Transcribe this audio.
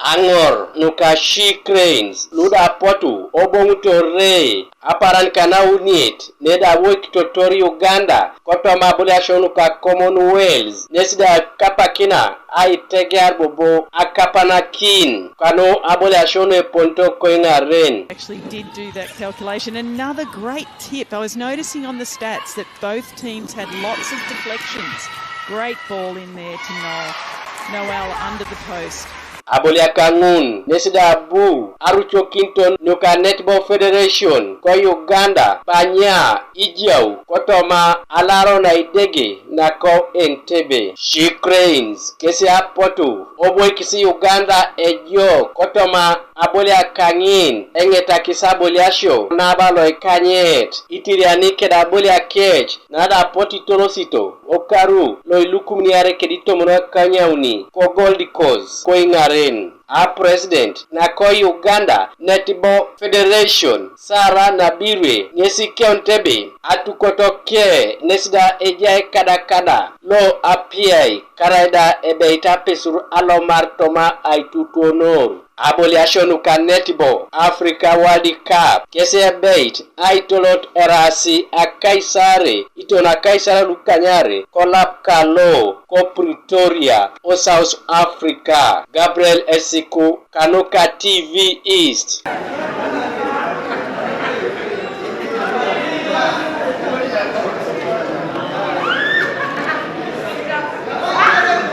Ngor, nuka cranes, luda potu, Abongutu re, aparan kana unit, neda wik totori Uganda, kotoma Aboliak nuka Commonwealth, nesida kapakina, ai tegar bobo, akapanakin, kano Aboliak e ponto koinga ren. Actually did do that calculation. Another great tip. I was noticing on the stats that both teams had lots of deflections. Great ball in there to Noel under the post. Aboliak ngun nesida bu arucho kinton nuka Netball Federation ko Uganda panya ijiau kotoma alaro na idege na ko Entebbe she cranes kesi apotu obwe kisi Uganda ejo kotoma Aboliak kangin engeta kisaboliasho na balo ikanyet itiriani keda Aboliak kech na da poti tolosito okaru lo ilukumniare kedito mona kanyauni ko Gold Coast ko ingare a president na ko Uganda Netball Federation Sara Nabirwe nyesi Entebbe atukotoke nesida ejai kada lo apiai karaida ebeita pesur alomar toma aitutonor Aboliak nuka Netball Africa World Cup kese bait aitolot erasi akaisare itona kaisara lukanyare kolap kalo ko Pretoria o South Africa Gabriel Esiko Kanoka TV East.